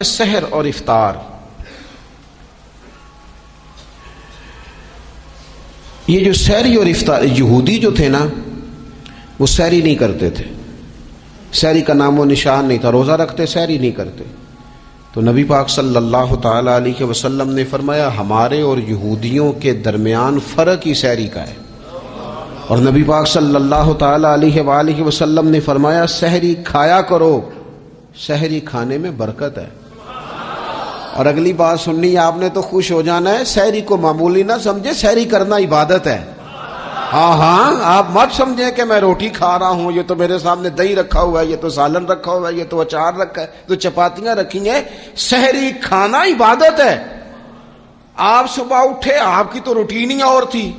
سحر اور افطار، یہ جو سحری اور افطار، یہودی جو تھے نا وہ سحری نہیں کرتے تھے، سحری کا نام و نشان نہیں تھا، روزہ رکھتے سحری نہیں کرتے. تو نبی پاک صلی اللہ تعالی علیہ وسلم نے فرمایا ہمارے اور یہودیوں کے درمیان فرق ہی سحری کا ہے. اور نبی پاک صلی اللہ تعالی علیہ وآلہ وسلم نے فرمایا سحری کھایا کرو، سحری کھانے میں برکت ہے. اور اگلی بات سننی آپ نے تو خوش ہو جانا ہے، سحری کو معمولی نہ سمجھے، سحری کرنا عبادت ہے. ہاں آپ مت سمجھیں کہ میں روٹی کھا رہا ہوں، یہ تو میرے سامنے دہی رکھا ہوا ہے، یہ تو سالن رکھا ہوا ہے، یہ تو اچار رکھا ہے، تو چپاتیاں رکھی ہیں. سحری کھانا عبادت ہے. آپ صبح اٹھے، آپ کی تو روٹین ہی اور تھی،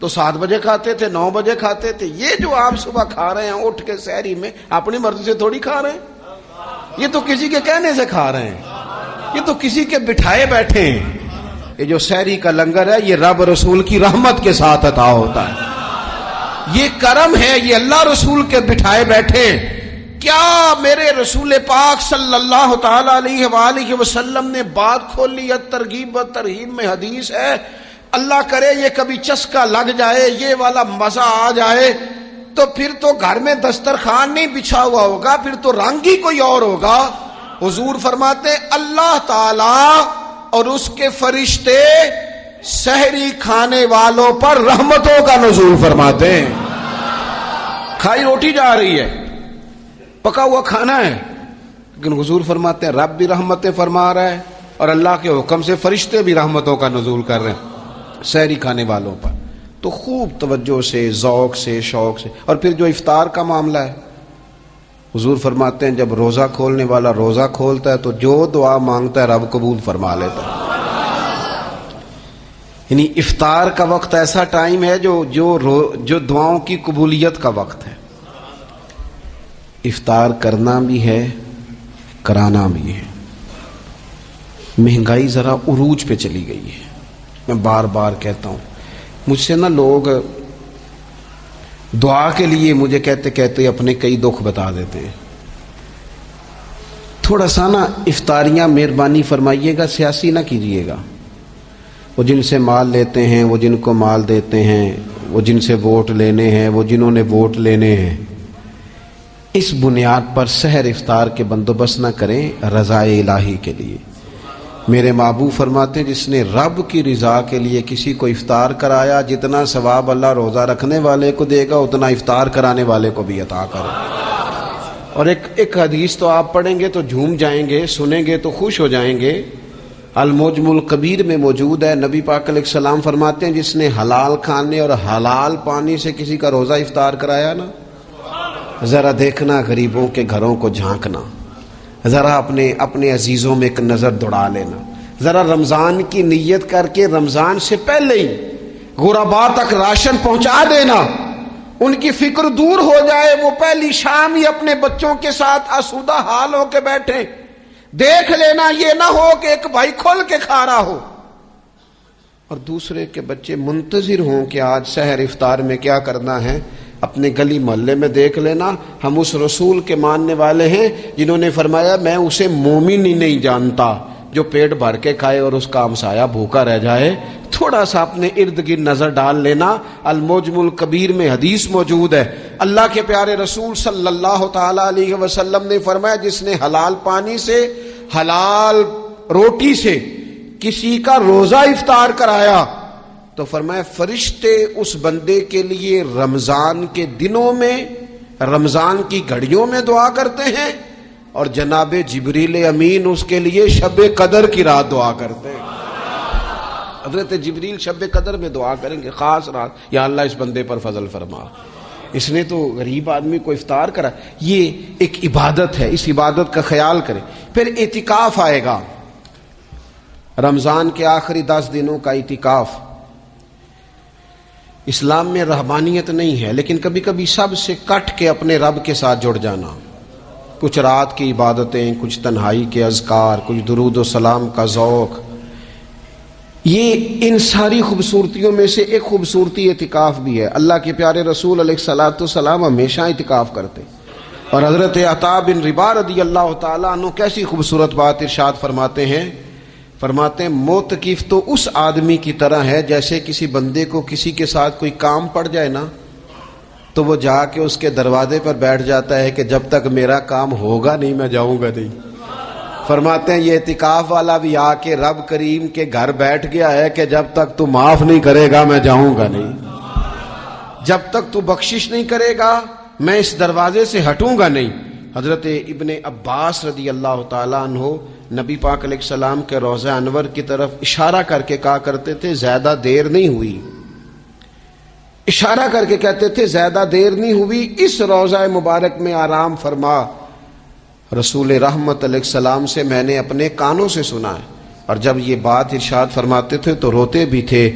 تو 7 بجے کھاتے تھے، 9 بجے کھاتے تھے. یہ جو آپ صبح کھا رہے ہیں اٹھ کے سحری میں، اپنی مرضی سے تھوڑی کھا رہے ہیں، یہ تو کسی کے کہنے سے کھا رہے ہیں، یہ تو کسی کے بٹھائے بیٹھے ہیں. یہ جو سحری کا لنگر ہے یہ رب رسول کی رحمت کے ساتھ عطا ہوتا ہے، یہ کرم ہے، یہ اللہ رسول کے بٹھائے بیٹھے. کیا میرے رسول پاک صلی اللہ تعالی علیہ وآلہ وسلم نے بات کھولی ہے، ترغیب و ترہیب میں حدیث ہے. اللہ کرے یہ کبھی چسکا لگ جائے، یہ والا مزہ آ جائے، تو پھر تو گھر میں دسترخوان نہیں بچھا ہوا ہوگا، پھر تو رنگ ہی کوئی اور ہوگا. حضور فرماتے ہیں اللہ تعالی اور اس کے فرشتے سحری کھانے والوں پر رحمتوں کا نزول فرماتے ہیں. کھائی روٹی جا رہی ہے، پکا ہوا کھانا ہے، لیکن حضور فرماتے ہیں رب بھی رحمتیں فرما رہا ہے اور اللہ کے حکم سے فرشتے بھی رحمتوں کا نزول کر رہے ہیں سحری کھانے والوں پر. تو خوب توجہ سے، ذوق سے، شوق سے. اور پھر جو افطار کا معاملہ ہے، حضور فرماتے ہیں جب روزہ کھولنے والا روزہ کھولتا ہے تو جو دعا مانگتا ہے رب قبول فرما لیتا ہے. یعنی افطار کا وقت ایسا ٹائم ہے جو دعاؤں کی قبولیت کا وقت ہے. افطار کرنا بھی ہے، کرانا بھی ہے. مہنگائی ذرا عروج پہ چلی گئی ہے، میں بار بار کہتا ہوں. مجھ سے نا لوگ دعا کے لیے مجھے کہتے کہتے اپنے کئی دکھ بتا دیتے ہیں. تھوڑا سا نا افطاریاں مہربانی فرمائیے گا، سیاسی نہ کیجیے گا. وہ جن سے مال لیتے ہیں، وہ جن کو مال دیتے ہیں، وہ جن سے ووٹ لینے ہیں، وہ جنہوں نے ووٹ لینے ہیں، اس بنیاد پر سحر افطار کے بندوبست نہ کریں رضا الہی کے لیے. میرے محبوب فرماتے ہیں جس نے رب کی رضا کے لیے کسی کو افطار کرایا، جتنا ثواب اللہ روزہ رکھنے والے کو دے گا اتنا افطار کرانے والے کو بھی عطا کرے. اور ایک حدیث تو آپ پڑھیں گے تو جھوم جائیں گے، سنیں گے تو خوش ہو جائیں گے. المعجم الکبیر میں موجود ہے. نبی پاک علیہ السلام فرماتے ہیں جس نے حلال کھانے اور حلال پانی سے کسی کا روزہ افطار کرایا نا، ذرا دیکھنا غریبوں کے گھروں کو جھانکنا، ذرا اپنے عزیزوں میں ایک نظر دوڑا لینا، ذرا رمضان کی نیت کر کے رمضان سے پہلے ہی غرباء تک راشن پہنچا دینا، ان کی فکر دور ہو جائے. وہ پہلی شام ہی اپنے بچوں کے ساتھ آسودہ حال ہو کے بیٹھے. دیکھ لینا یہ نہ ہو کہ ایک بھائی کھول کے کھا رہا ہو اور دوسرے کے بچے منتظر ہوں کہ آج سحر افطار میں کیا کرنا ہے. اپنے گلی محلے میں دیکھ لینا. ہم اس رسول کے ماننے والے ہیں جنہوں نے فرمایا میں اسے مومن ہی نہیں جانتا جو پیٹ بھر کے کھائے اور اس کا ہمسایہ بھوکا رہ جائے. تھوڑا سا اپنے ارد گرد نظر ڈال لینا. المعجم الکبیر میں حدیث موجود ہے. اللہ کے پیارے رسول صلی اللہ تعالی علیہ وسلم نے فرمایا جس نے حلال پانی سے، حلال روٹی سے کسی کا روزہ افطار کرایا تو فرمایا فرشتے اس بندے کے لیے رمضان کے دنوں میں، رمضان کی گھڑیوں میں دعا کرتے ہیں، اور جناب جبریل امین اس کے لیے شب قدر کی رات دعا کرتے ہیں. حضرت جبریل شب قدر میں دعا کریں گے خاص رات، یا اللہ اس بندے پر فضل فرما، اس نے تو غریب آدمی کو افطار کرا. یہ ایک عبادت ہے، اس عبادت کا خیال کریں. پھر اعتکاف آئے گا، رمضان کے آخری 10 دنوں کا اعتکاف. اسلام میں رہبانیت نہیں ہے، لیکن کبھی کبھی سب سے کٹ کے اپنے رب کے ساتھ جڑ جانا. کچھ رات کی عبادتیں، کچھ تنہائی کے اذکار، کچھ درود و سلام کا ذوق. یہ ان ساری خوبصورتیوں میں سے ایک خوبصورتی اعتکاف بھی ہے. اللہ کے پیارے رسول علیہ الصلوۃ والسلام ہمیشہ اعتکاف کرتے. اور حضرت عطا بن ربا رضی اللہ تعالیٰ عنہ کیسی خوبصورت بات ارشاد فرماتے ہیں، معتکف تو اس آدمی کی طرح ہے جیسے کسی بندے کو کسی کے ساتھ کوئی کام پڑ جائے نا تو وہ جا کے اس کے دروازے پر بیٹھ جاتا ہے کہ جب تک میرا کام ہوگا نہیں میں جاؤں گا نہیں۔ فرماتے ہیں یہ اعتکاف والا بھی آ کے رب کریم کے گھر بیٹھ گیا ہے کہ جب تک تو معاف نہیں کرے گا میں جاؤں گا نہیں، جب تک تو بخشش نہیں کرے گا میں اس دروازے سے ہٹوں گا نہیں۔ حضرت ابن عباس رضی اللہ تعالیٰ عنہ نبی پاک علیہ السلام کے روضہ انور کی طرف اشارہ کر کے کہا کرتے تھے زیادہ دیر نہیں ہوئی، اشارہ کر کے کہتے تھے زیادہ دیر نہیں ہوئی، اس روضہ مبارک میں آرام فرما۔ رسول رحمت علیہ السلام سے میں نے اپنے کانوں سے سنا ہے، اور جب یہ بات ارشاد فرماتے تھے تو روتے بھی تھے۔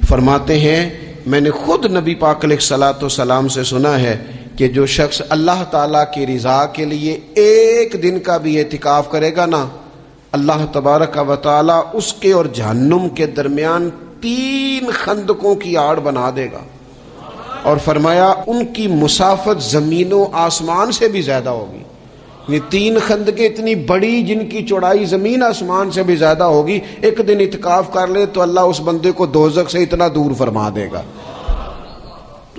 فرماتے ہیں میں نے خود نبی پاک علیہ الصلوۃ والسلام سے سنا ہے کہ جو شخص اللہ تعالیٰ کی رضا کے لیے ایک دن کا بھی اعتکاف کرے گا نا، اللہ تبارک و تعالیٰ اس کے اور جہنم کے درمیان 3 خندقوں کی آڑ بنا دے گا، اور فرمایا ان کی مسافت زمین و آسمان سے بھی زیادہ ہوگی۔ یہ 3 خندقیں اتنی بڑی جن کی چوڑائی زمین آسمان سے بھی زیادہ ہوگی، ایک دن اعتکاف کر لے تو اللہ اس بندے کو دوزخ سے اتنا دور فرما دے گا۔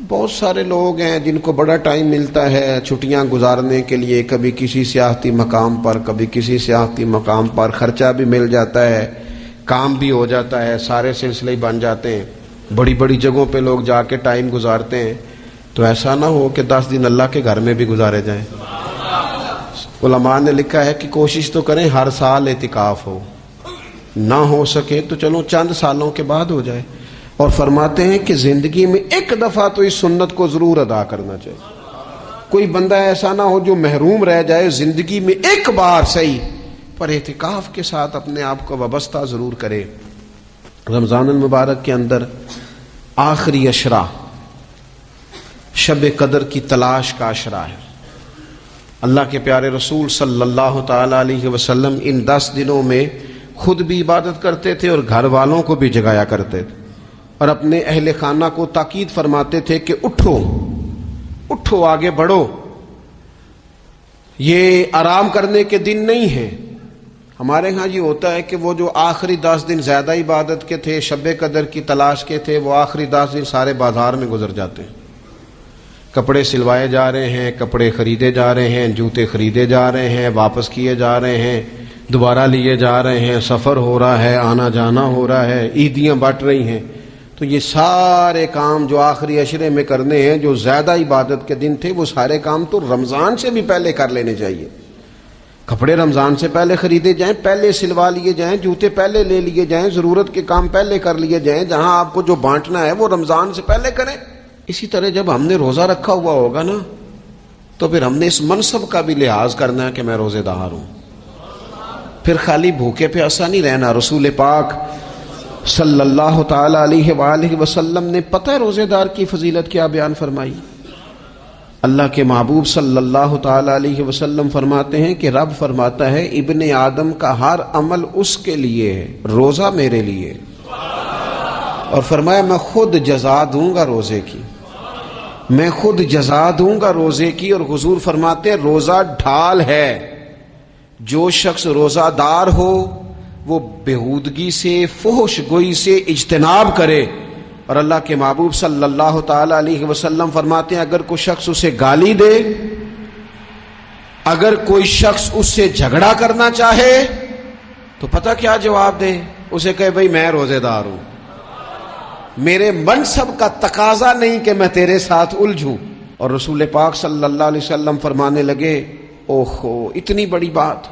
بہت سارے لوگ ہیں جن کو بڑا ٹائم ملتا ہے چھٹیاں گزارنے کے لیے، کبھی کسی سیاحتی مقام پر کبھی کسی سیاحتی مقام پر، خرچہ بھی مل جاتا ہے، کام بھی ہو جاتا ہے، سارے سلسلے بن جاتے ہیں، بڑی بڑی جگہوں پہ لوگ جا کے ٹائم گزارتے ہیں۔ تو ایسا نہ ہو کہ 10 دن اللہ کے گھر میں بھی گزارے جائیں۔ علماء نے لکھا ہے کہ کوشش تو کریں ہر سال اعتکاف ہو، نہ ہو سکے تو چلو چند سالوں کے بعد ہو جائے۔ اور فرماتے ہیں کہ زندگی میں ایک دفعہ تو اس سنت کو ضرور ادا کرنا چاہیے۔ کوئی بندہ ایسا نہ ہو جو محروم رہ جائے، زندگی میں ایک بار صحیح پر اعتکاف کے ساتھ اپنے آپ کو وابستہ ضرور کرے۔ رمضان المبارک کے اندر آخری عشرہ شب قدر کی تلاش کا عشرہ ہے۔ اللہ کے پیارے رسول صلی اللہ تعالی علیہ وسلم ان 10 دنوں میں خود بھی عبادت کرتے تھے اور گھر والوں کو بھی جگایا کرتے تھے، اور اپنے اہل خانہ کو تاکید فرماتے تھے کہ اٹھو اٹھو، آگے بڑھو، یہ آرام کرنے کے دن نہیں ہیں۔ ہمارے ہاں یہ ہوتا ہے کہ وہ جو آخری 10 دن زیادہ عبادت کے تھے، شب قدر کی تلاش کے تھے، وہ آخری 10 دن سارے بازار میں گزر جاتے ہیں، کپڑے سلوائے جا رہے ہیں، کپڑے خریدے جا رہے ہیں، جوتے خریدے جا رہے ہیں، واپس کیے جا رہے ہیں، دوبارہ لیے جا رہے ہیں، سفر ہو رہا ہے، آنا جانا ہو رہا ہے، عیدیاں بٹ رہی ہیں۔ تو یہ سارے کام جو آخری عشرے میں کرنے ہیں، جو زیادہ عبادت کے دن تھے، وہ سارے کام تو رمضان سے بھی پہلے کر لینے چاہیے۔ کپڑے رمضان سے پہلے خریدے جائیں، پہلے سلوا لیے جائیں، جوتے پہلے لے لیے جائیں، ضرورت کے کام پہلے کر لیے جائیں، جہاں آپ کو جو بانٹنا ہے وہ رمضان سے پہلے کریں۔ اسی طرح جب ہم نے روزہ رکھا ہوا ہوگا نا تو پھر ہم نے اس منصب کا بھی لحاظ کرنا ہے کہ میں روزے دار ہوں، پھر خالی بھوکے پیاسا نہیں رہنا۔ رسول پاک صلی اللہ تعالی علیہ وآلہ وسلم نے پتہ ہے روزے دار کی فضیلت کیا بیان فرمائی؟ اللہ کے محبوب صلی اللہ تعالی علیہ وسلم فرماتے ہیں کہ رب فرماتا ہے ابن آدم کا ہر عمل اس کے لیے ہے، روزہ میرے لیے، اور فرمایا میں خود جزا دوں گا روزے کی، میں خود جزا دوں گا روزے کی۔ اور حضور فرماتے ہیں روزہ ڈھال ہے، جو شخص روزہ دار ہو وہ بےہودگی سے، فحش گوئی سے اجتناب کرے۔ اور اللہ کے محبوب صلی اللہ تعالی علیہ وسلم فرماتے ہیں اگر کوئی شخص اسے گالی دے، اگر کوئی شخص اس سے جھگڑا کرنا چاہے تو پتہ کیا جواب دے؟ اسے کہے بھئی میں روزے دار ہوں، میرے منصب کا تقاضا نہیں کہ میں تیرے ساتھ الجھوں۔ اور رسول پاک صلی اللہ علیہ وسلم فرمانے لگے اوہو اتنی بڑی بات۔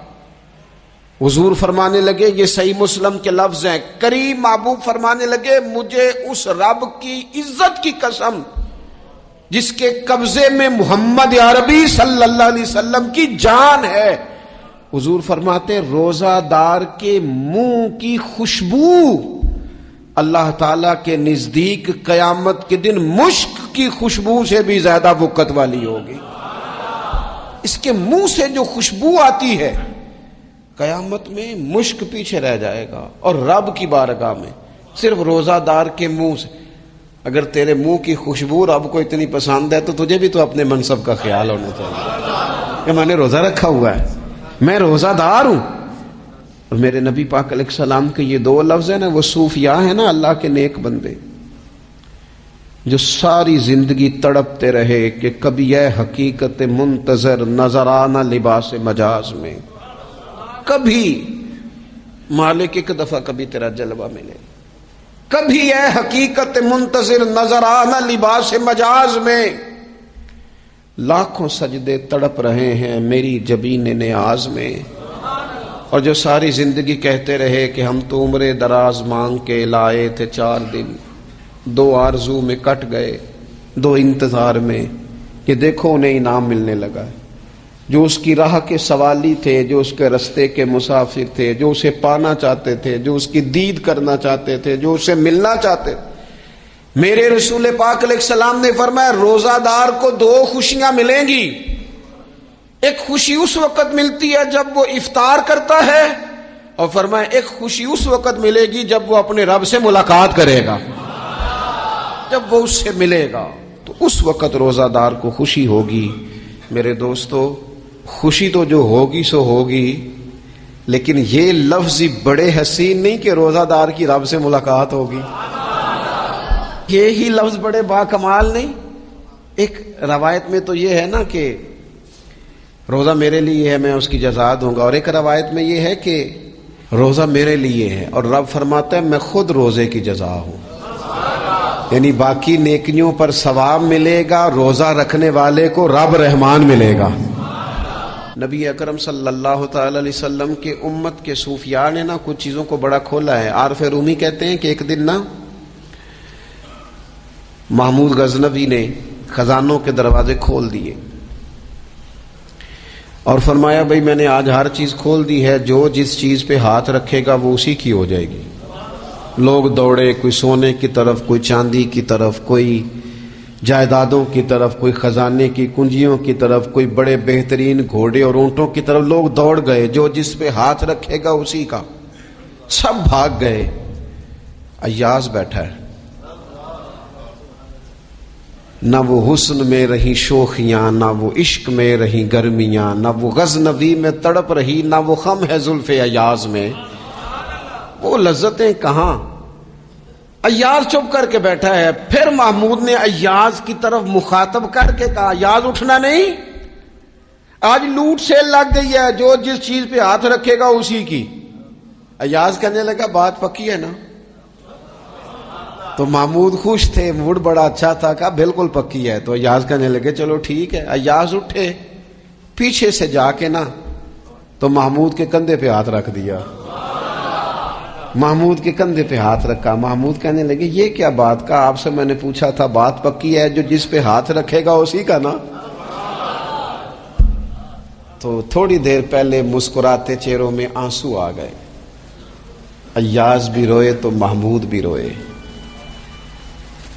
حضور فرمانے لگے، یہ صحیح مسلم کے لفظ ہیں، کریم محبوب فرمانے لگے مجھے اس رب کی عزت کی قسم جس کے قبضے میں محمد عربی صلی اللہ علیہ وسلم کی جان ہے۔ حضور فرماتے ہیں روزہ دار کے منہ کی خوشبو اللہ تعالیٰ کے نزدیک قیامت کے دن مشک کی خوشبو سے بھی زیادہ وقت والی ہوگی۔ اس کے منہ سے جو خوشبو آتی ہے قیامت میں مشک پیچھے رہ جائے گا، اور رب کی بارگاہ میں صرف روزہ دار کے منہ سے۔ اگر تیرے منہ کی خوشبو رب کو اتنی پسند ہے تو تجھے بھی تو اپنے منصب کا خیال ہونا چاہیے۔ کہ میں نے روزہ رکھا ہوا ہے، میں روزہ دار ہوں. اور میرے نبی پاک علیہ السلام کے یہ دو لفظ ہیں نا، وہ صوفیاء ہیں نا، اللہ کے نیک بندے جو ساری زندگی تڑپتے رہے کہ کبھی اے حقیقت منتظر نظر آنا لباس مجاز میں، کبھی مالک ایک دفعہ کبھی تیرا جلوہ ملے، کبھی اے حقیقت منتظر نظر آنا لباس مجاز میں. لاکھوں سجدے تڑپ رہے ہیں میری جبین نیاز میں. اور جو ساری زندگی کہتے رہے کہ ہم تو عمر دراز مانگ کے لائے تھے 4 دن، 2 آرزو میں کٹ گئے، 2 انتظار میں، کہ دیکھو انہیں انعام ملنے لگا ہے. جو اس کی راہ کے سوالی تھے، جو اس کے رستے کے مسافر تھے، جو اسے پانا چاہتے تھے، جو اس کی دید کرنا چاہتے تھے، جو اسے ملنا چاہتے تھے، میرے رسول پاک علیہ السلام نے فرمایا روزہ دار کو 2 خوشیاں ملیں گی. ایک خوشی اس وقت ملتی ہے جب وہ افطار کرتا ہے، اور فرمایا ایک خوشی اس وقت ملے گی جب وہ اپنے رب سے ملاقات کرے گا، جب وہ اس سے ملے گا تو اس وقت روزہ دار کو خوشی ہوگی. میرے دوستو، خوشی تو جو ہوگی سو ہوگی، لیکن یہ لفظ بڑے حسین نہیں کہ روزہ دار کی رب سے ملاقات ہوگی. یہی لفظ بڑے باکمال نہیں. ایک روایت میں تو یہ ہے نا کہ روزہ میرے لیے ہے، میں اس کی جزا دوں گا، اور ایک روایت میں یہ ہے کہ روزہ میرے لیے ہے اور رب فرماتا ہے میں خود روزے کی جزا ہوں. یعنی باقی نیکیوں پر ثواب ملے گا، روزہ رکھنے والے کو رب رحمان ملے گا. نبی اکرم صلی اللہ تعالی علیہ وسلم کے امت کے صوفیاء نے نا کچھ چیزوں کو بڑا کھولا ہے. عارف رومی کہتے ہیں کہ ایک دن نا محمود غزنوی نے خزانوں کے دروازے کھول دیے اور فرمایا بھئی میں نے آج ہر چیز کھول دی ہے، جو جس چیز پہ ہاتھ رکھے گا وہ اسی کی ہو جائے گی. لوگ دوڑے، کوئی سونے کی طرف، کوئی چاندی کی طرف، کوئی جائیدادوں کی طرف، کوئی خزانے کی کنجیوں کی طرف، کوئی بڑے بہترین گھوڑے اور اونٹوں کی طرف. لوگ دوڑ گئے، جو جس پہ ہاتھ رکھے گا اسی کا. سب بھاگ گئے. ایاز بیٹھا ہے، نہ وہ حسن میں رہی شوخیاں، نہ وہ عشق میں رہی گرمیاں، نہ وہ غزنوی میں تڑپ رہی، نہ وہ خم ہے زلف ایاز میں. وہ لذتیں کہاں. ایاز چپ کر کے بیٹھا ہے. پھر محمود نے ایاز کی طرف مخاطب کر کے کہا ایاز اٹھنا نہیں، آج لوٹ سیل لگ گئی ہے، جو جس چیز پہ ہاتھ رکھے گا اسی کی. ایاز کہنے لگا بات پکی ہے نا. تو محمود خوش تھے، موڈ بڑا اچھا تھا، کہا بالکل پکی ہے. تو ایاز کہنے لگے چلو ٹھیک ہے. ایاز اٹھے، پیچھے سے جا کے نا تو محمود کے کندھے پہ ہاتھ رکھ دیا. محمود کے کندھے پہ ہاتھ رکھا. محمود کہنے لگے یہ کیا بات کا، آپ سے میں نے پوچھا تھا بات پکی ہے، جو جس پہ ہاتھ رکھے گا اسی کا نا. تو تھوڑی دیر پہلے مسکراتے چہروں میں آنسو آ گئے. ایاز بھی روئے تو محمود بھی روئے.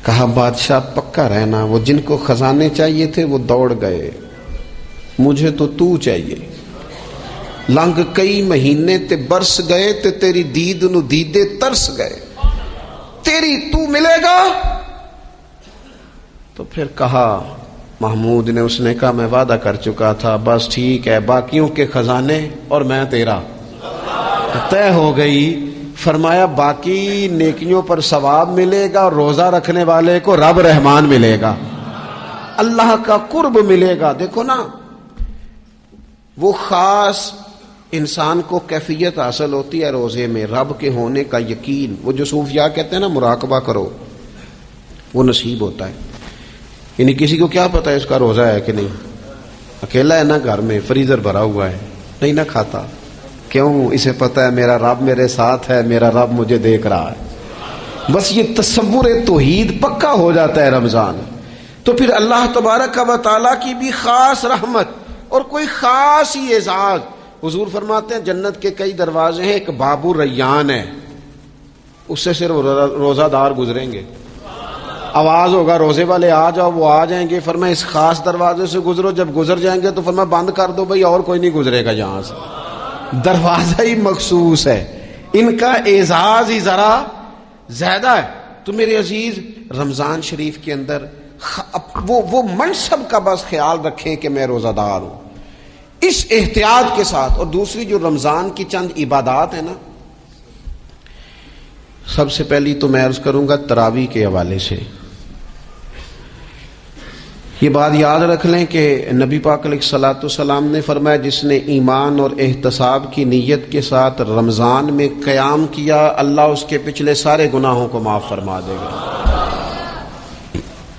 کہا بادشاہ پکا رہنا، وہ جن کو خزانے چاہیے تھے وہ دوڑ گئے، مجھے تو چاہیے. لنگ کئی مہینے تے برس گئے تے تیری دید نو دیدے ترس گئے، تیری تو ملے گا. تو پھر کہا محمود نے، اس نے کہا میں وعدہ کر چکا تھا، بس ٹھیک ہے، باقیوں کے خزانے اور میں تیرا طے ہو گئی. فرمایا باقی نیکیوں پر ثواب ملے گا اور روزہ رکھنے والے کو رب رحمان ملے گا، اللہ کا قرب ملے گا. دیکھو نا وہ خاص انسان کو کیفیت حاصل ہوتی ہے روزے میں، رب کے ہونے کا یقین. وہ جو صوفیاء کہتے ہیں نا مراقبہ کرو، وہ نصیب ہوتا ہے. یعنی کسی کو کیا پتا ہے اس کا روزہ ہے کہ نہیں، اکیلا ہے نا گھر میں، فریزر بھرا ہوا ہے، نہیں نہ کھاتا. کیوں؟ اسے پتا ہے میرا رب میرے ساتھ ہے، میرا رب مجھے دیکھ رہا ہے. بس یہ تصور توحید پکا ہو جاتا ہے رمضان. تو پھر اللہ تبارک و تعالیٰ کی بھی خاص رحمت اور کوئی خاص ہی اعزاز. حضور فرماتے ہیں جنت کے کئی دروازے ہیں، ایک باب الریان ہے، اس سے صرف روزہ دار گزریں گے. آواز ہوگا روزے والے آ جاؤ، وہ آ جائیں گے. فرمایا اس خاص دروازے سے گزرو، جب گزر جائیں گے تو فرمایا بند کر دو بھائی، اور کوئی نہیں گزرے گا یہاں سے. دروازہ ہی مخصوص ہے، ان کا اعزاز ہی ذرا زیادہ ہے. تو میرے عزیز رمضان شریف کے اندر وہ منصب کا بس خیال رکھیں کہ میں روزہ دار ہوں. اس احتیاط کے ساتھ. اور دوسری جو رمضان کی چند عبادات ہیں نا، سب سے پہلی تو میں عرض کروں گا تراویح کے حوالے سے. یہ بات یاد رکھ لیں کہ نبی پاک علیہ الصلوۃ والسلام نے فرمایا جس نے ایمان اور احتساب کی نیت کے ساتھ رمضان میں قیام کیا، اللہ اس کے پچھلے سارے گناہوں کو معاف فرما دے گا.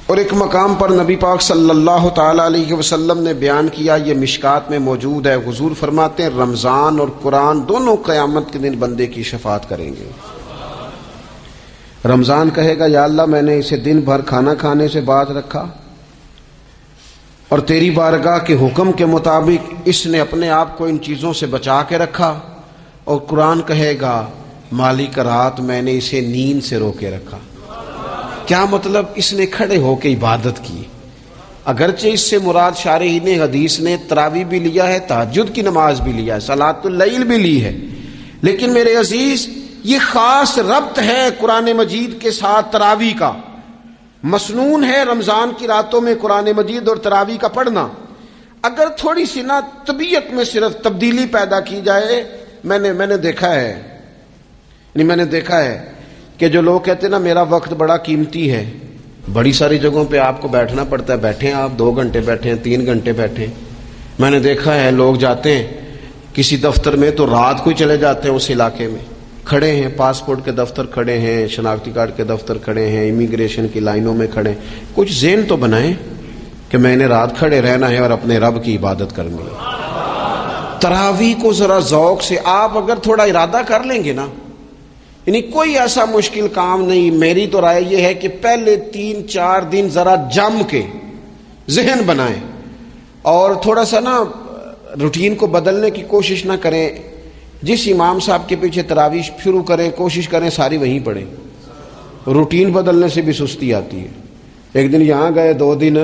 اور ایک مقام پر نبی پاک صلی اللہ تعالی علیہ وسلم نے بیان کیا، یہ مشکات میں موجود ہے، حضور فرماتے ہیں رمضان اور قرآن دونوں قیامت کے دن بندے کی شفاعت کریں گے. رمضان کہے گا یا اللہ میں نے اسے دن بھر کھانا کھانے سے باز رکھا اور تیری بارگاہ کے حکم کے مطابق اس نے اپنے آپ کو ان چیزوں سے بچا کے رکھا. اور قرآن کہے گا مالک رات میں نے اسے نیند سے روکے رکھا. کیا مطلب؟ اس نے کھڑے ہو کے عبادت کی. اگرچہ اس سے مراد شارحین حدیث نے تراویح بھی لیا ہے، تہجد کی نماز بھی لیا ہے، صلاۃ اللیل بھی لی ہے، لیکن میرے عزیز یہ خاص ربط ہے قرآن مجید کے ساتھ تراویح کا. مسنون ہے رمضان کی راتوں میں قرآن مجید اور تراویح کا پڑھنا. اگر تھوڑی سی نا طبیعت میں صرف تبدیلی پیدا کی جائے، میں نے دیکھا ہے کہ جو لوگ کہتے ہیں نا میرا وقت بڑا قیمتی ہے، بڑی ساری جگہوں پہ آپ کو بیٹھنا پڑتا ہے، بیٹھیں آپ 2 گھنٹے بیٹھیں، 3 گھنٹے بیٹھیں. میں نے دیکھا ہے لوگ جاتے ہیں کسی دفتر میں تو رات کو ہی چلے جاتے ہیں اس علاقے میں، کھڑے ہیں پاسپورٹ کے دفتر کھڑے ہیں، شناختی کارڈ کے دفتر کھڑے ہیں، امیگریشن کی لائنوں میں کھڑے ہیں. کچھ ذہن تو بنائیں کہ میں نے رات کھڑے رہنا ہے اور اپنے رب کی عبادت کرنی ہے. تراویح کو ذرا ذوق سے آپ اگر تھوڑا ارادہ کر لیں گے نا، یعنی کوئی ایسا مشکل کام نہیں. میری تو رائے یہ ہے کہ پہلے 3-4 دن ذرا جم کے ذہن بنائیں اور تھوڑا سا نا روٹین کو بدلنے کی کوشش نہ کریں. جس امام صاحب کے پیچھے تراویح شروع کریں کوشش کریں ساری وہیں پڑھیں. روٹین بدلنے سے بھی سستی آتی ہے. ایک دن یہاں گئے 2 دن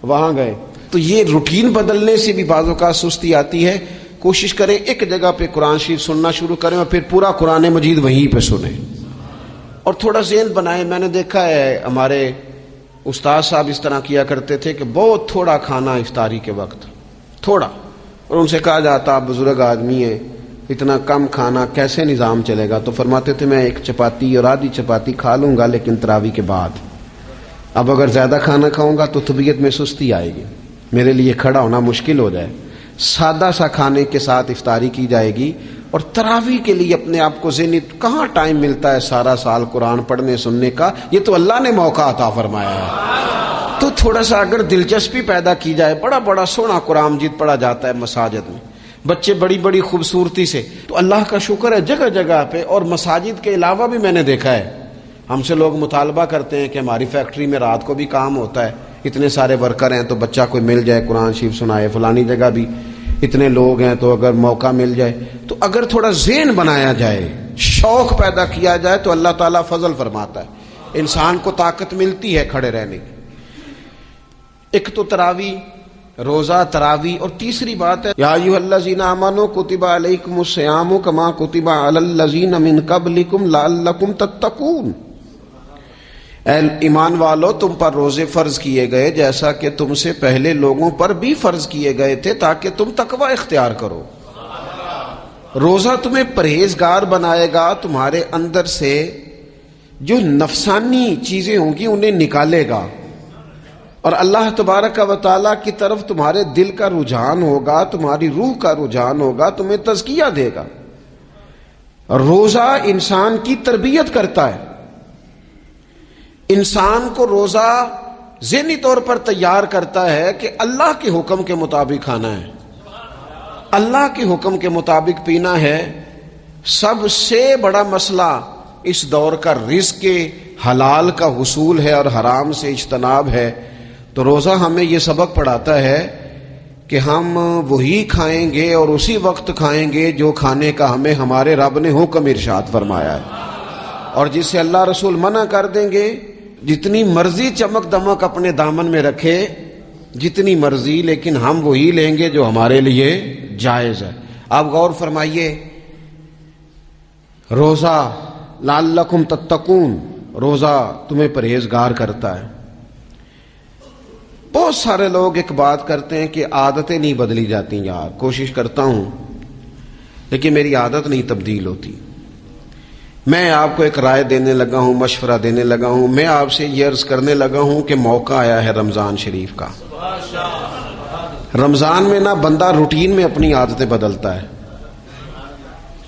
وہاں گئے، تو یہ روٹین بدلنے سے بھی بعض اوقات سستی آتی ہے. کوشش کریں ایک جگہ پہ قرآن شریف سننا شروع کریں اور پھر پورا قرآن مجید وہیں پہ سنیں اور تھوڑا ذہن بنائیں. میں نے دیکھا ہے ہمارے استاد صاحب اس طرح کیا کرتے تھے کہ بہت تھوڑا کھانا افطاری کے وقت، تھوڑا، اور ان سے کہا جاتا آپ بزرگ آدمی ہیں اتنا کم کھانا کیسے نظام چلے گا؟ تو فرماتے تھے میں 1 چپاتی اور آدھی چپاتی کھا لوں گا لیکن تراویح کے بعد. اب اگر زیادہ کھانا کھاؤں گا تو طبیعت میں سستی آئے گی، میرے لیے کھڑا ہونا مشکل ہو جائے. سادہ سا کھانے کے ساتھ افطاری کی جائے گی. اور تراویح کے لیے اپنے آپ کو ذہنی کہاں ٹائم ملتا ہے سارا سال قرآن پڑھنے سننے کا؟ یہ تو اللہ نے موقع عطا فرمایا ہے. تو تھوڑا سا اگر دلچسپی پیدا کی جائے، بڑا سونا قرآن مجید پڑھا جاتا ہے مساجد میں، بچے بڑی خوبصورتی سے، تو اللہ کا شکر ہے جگہ جگہ پہ. اور مساجد کے علاوہ بھی میں نے دیکھا ہے ہم سے لوگ مطالبہ کرتے ہیں کہ ہماری فیکٹری میں رات کو بھی کام ہوتا ہے، اتنے سارے ورکر ہیں تو بچہ کوئی مل جائے قرآن شریف سنائے، فلانی جگہ بھی اتنے لوگ ہیں تو اگر موقع مل جائے. تو اگر تھوڑا ذہن بنایا جائے، شوق پیدا کیا جائے تو اللہ تعالیٰ فضل فرماتا ہے، انسان کو طاقت ملتی ہے کھڑے رہنے کی. ایک تو تراویح، روزہ، تراویح. اور تیسری بات ہے یا ایھا الذین آمنوا کتب علیکم الصیام کما کتب علی الذین من قبلکم لعلکم تتقون. اے ایمان والو تم پر روزے فرض کیے گئے جیسا کہ تم سے پہلے لوگوں پر بھی فرض کیے گئے تھے تاکہ تم تقوی اختیار کرو. روزہ تمہیں پرہیزگار بنائے گا، تمہارے اندر سے جو نفسانی چیزیں ہوں گی انہیں نکالے گا اور اللہ تبارک و تعالیٰ کی طرف تمہارے دل کا رجحان ہوگا، تمہاری روح کا رجحان ہوگا، تمہیں تزکیہ دے گا. روزہ انسان کی تربیت کرتا ہے. انسان کو روزہ ذہنی طور پر تیار کرتا ہے کہ اللہ کے حکم کے مطابق کھانا ہے، اللہ کے حکم کے مطابق پینا ہے. سب سے بڑا مسئلہ اس دور کا رزق کے حلال کا حصول ہے اور حرام سے اجتناب ہے. تو روزہ ہمیں یہ سبق پڑھاتا ہے کہ ہم وہی کھائیں گے اور اسی وقت کھائیں گے جو کھانے کا ہمیں ہمارے رب نے حکم ارشاد فرمایا ہے، اور جس سے اللہ رسول منع کر دیں گے. جتنی مرضی چمک دمک اپنے دامن میں رکھے، جتنی مرضی، لیکن ہم وہی لیں گے جو ہمارے لیے جائز ہے. آپ غور فرمائیے، روزہ لعلکم تتقون، روزہ تمہیں پرہیزگار کرتا ہے. بہت سارے لوگ ایک بات کرتے ہیں کہ عادتیں نہیں بدلی جاتی یار، کوشش کرتا ہوں لیکن میری عادت نہیں تبدیل ہوتی۔ میں آپ کو ایک رائے دینے لگا ہوں، مشورہ دینے لگا ہوں، میں آپ سے یہ عرض کرنے لگا ہوں کہ موقع آیا ہے رمضان شریف کا۔ رمضان میں نا بندہ روٹین میں اپنی عادتیں بدلتا ہے۔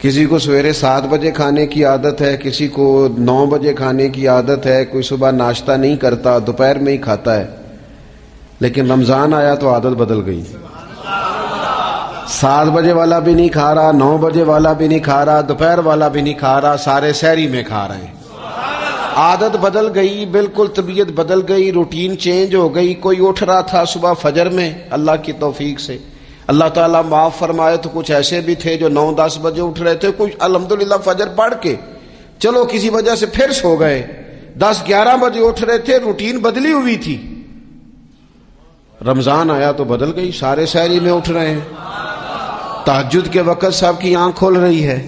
کسی کو سویرے 7 بجے کھانے کی عادت ہے، کسی کو 9 بجے کھانے کی عادت ہے، کوئی صبح ناشتہ نہیں کرتا، دوپہر میں ہی کھاتا ہے۔ لیکن رمضان آیا تو عادت بدل گئی، 7 بجے والا بھی نہیں کھا رہا، 9 بجے والا بھی نہیں کھا رہا، دوپہر والا بھی نہیں کھا رہا، سارے سحری میں کھا رہے ہیں۔ عادت بدل گئی، بالکل طبیعت بدل گئی، روٹین چینج ہو گئی۔ کوئی اٹھ رہا تھا صبح فجر میں اللہ کی توفیق سے، اللہ تعالیٰ معاف فرمائے، تو کچھ ایسے بھی تھے جو 9-10 بجے اٹھ رہے تھے، کچھ الحمدللہ فجر پڑھ کے چلو کسی وجہ سے پھر سو گئے، 10-11 بجے اٹھ رہے تھے، روٹین بدلی ہوئی تھی۔ رمضان آیا تو بدل گئی، سارے سحری میں اٹھ رہے ہیں، تہجد کے وقت سب کی آنکھ کھول رہی ہے،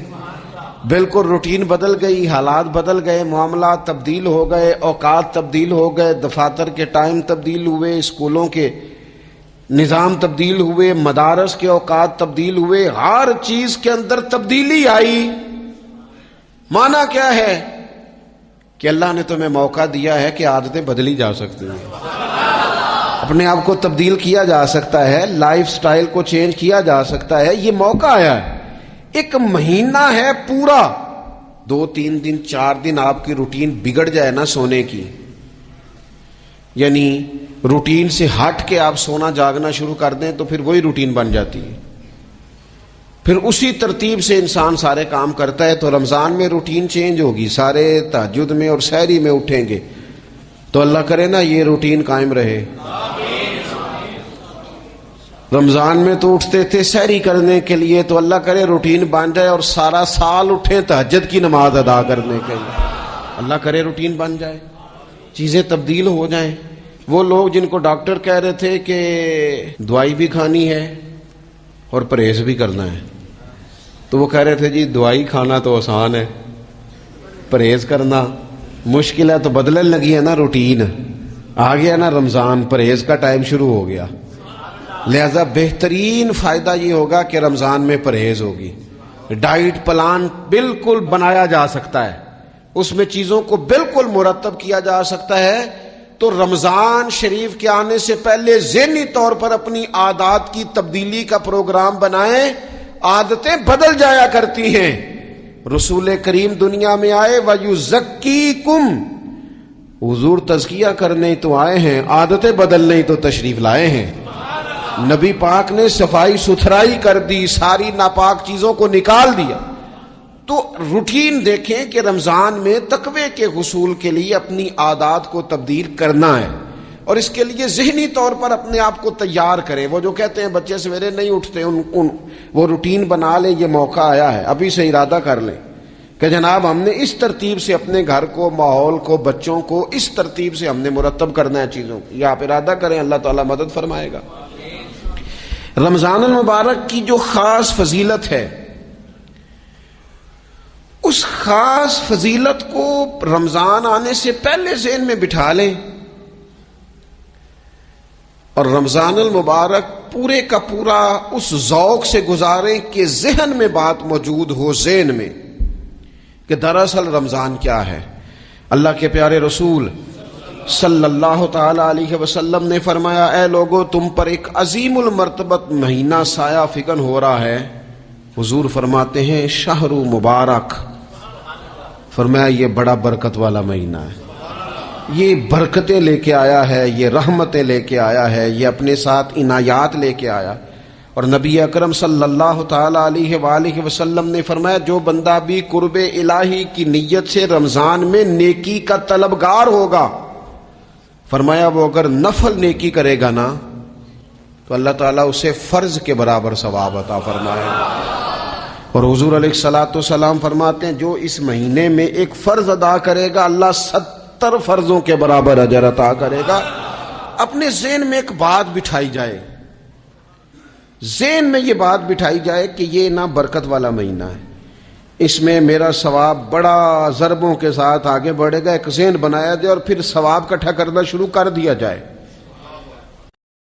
بالکل روٹین بدل گئی، حالات بدل گئے، معاملات تبدیل ہو گئے، اوقات تبدیل ہو گئے، دفاتر کے ٹائم تبدیل ہوئے، اسکولوں کے نظام تبدیل ہوئے، مدارس کے اوقات تبدیل ہوئے، ہر چیز کے اندر تبدیلی آئی۔ معنی کیا ہے کہ اللہ نے تمہیں موقع دیا ہے کہ عادتیں بدلی جا سکتی ہیں، اپنے آپ کو تبدیل کیا جا سکتا ہے، لائف سٹائل کو چینج کیا جا سکتا ہے۔ یہ موقع آیا ہے، ایک مہینہ ہے پورا، 2-3 دن 4 دن آپ کی روٹین بگڑ جائے نا سونے کی، یعنی روٹین سے ہٹ کے آپ سونا جاگنا شروع کر دیں تو پھر وہی روٹین بن جاتی ہے، پھر اسی ترتیب سے انسان سارے کام کرتا ہے۔ تو رمضان میں روٹین چینج ہوگی، سارے تہجد میں اور سحری میں اٹھیں گے، تو اللہ کرے نا یہ روٹین قائم رہے۔ رمضان میں تو اٹھتے تھے سحری کرنے کے لیے، تو اللہ کرے روٹین بن جائے اور سارا سال اٹھیں تہجد کی نماز ادا کرنے کے لیے، اللہ کرے روٹین بن جائے، چیزیں تبدیل ہو جائیں۔ وہ لوگ جن کو ڈاکٹر کہہ رہے تھے کہ دوائی بھی کھانی ہے اور پرہیز بھی کرنا ہے، تو وہ کہہ رہے تھے جی دوائی کھانا تو آسان ہے، پرہیز کرنا مشکل ہے، تو بدلنے لگی ہے نا روٹین، آ گیا نا رمضان، پرہیز کا ٹائم شروع ہو گیا۔ لہذا بہترین فائدہ یہ ہوگا کہ رمضان میں پرہیز ہوگی، ڈائٹ پلان بالکل بنایا جا سکتا ہے، اس میں چیزوں کو بالکل مرتب کیا جا سکتا ہے۔ تو رمضان شریف کے آنے سے پہلے ذہنی طور پر اپنی عادات کی تبدیلی کا پروگرام بنائیں، عادتیں بدل جایا کرتی ہیں۔ رسول کریم دنیا میں آئے وَيُزَكِّيكُمْ، حضور تزکیہ کرنے تو آئے ہیں، عادتیں بدلنے تو تشریف لائے ہیں۔ نبی پاک نے صفائی ستھرائی کر دی، ساری ناپاک چیزوں کو نکال دیا۔ تو روٹین دیکھیں کہ رمضان میں تقوی کے حصول کے لیے اپنی عادات کو تبدیل کرنا ہے، اور اس کے لیے ذہنی طور پر اپنے آپ کو تیار کریں۔ وہ جو کہتے ہیں بچے سویرے نہیں اٹھتے، وہ روٹین بنا لیں، یہ موقع آیا ہے، ابھی سے ارادہ کر لیں کہ جناب ہم نے اس ترتیب سے اپنے گھر کو، ماحول کو، بچوں کو اس ترتیب سے ہم نے مرتب کرنا ہے چیزوں کو۔ یہ آپ ارادہ کریں، اللہ تعالیٰ مدد فرمائے گا۔ رمضان المبارک کی جو خاص فضیلت ہے، اس خاص فضیلت کو رمضان آنے سے پہلے ذہن میں بٹھا لیں، اور رمضان المبارک پورے کا پورا اس ذوق سے گزاریں کہ ذہن میں بات موجود ہو، ذہن میں کہ دراصل رمضان کیا ہے۔ اللہ کے پیارے رسول صلی اللہ تعالی علیہ وسلم نے فرمایا، اے لوگو تم پر ایک عظیم المرتبت مہینہ سایہ فکن ہو رہا ہے۔ حضور فرماتے ہیں شہر مبارک، فرمایا یہ بڑا برکت والا مہینہ ہے، یہ برکتیں لے کے آیا ہے، یہ رحمتیں لے کے آیا ہے، یہ اپنے ساتھ عنایات لے کے آیا۔ اور نبی اکرم صلی اللہ تعالی علیہ وآلہ وسلم نے فرمایا جو بندہ بھی قرب الہی کی نیت سے رمضان میں نیکی کا طلبگار ہوگا، فرمایا وہ اگر نفل نیکی کرے گا نا تو اللہ تعالیٰ اسے فرض کے برابر ثواب عطا فرمائے گا۔ اور حضور علیہ الصلوۃ والسلام فرماتے ہیں جو اس مہینے میں ایک فرض ادا کرے گا اللہ 70 فرضوں کے برابر اجر عطا کرے گا۔ اپنے ذہن میں ایک بات بٹھائی جائے، ذہن میں یہ بات بٹھائی جائے کہ یہ نا برکت والا مہینہ ہے، اس میں میرا ثواب بڑا ضربوں کے ساتھ آگے بڑھے گا، ایک ذہن بنایا جائے اور پھر ثواب اکٹھا کرنا شروع کر دیا جائے۔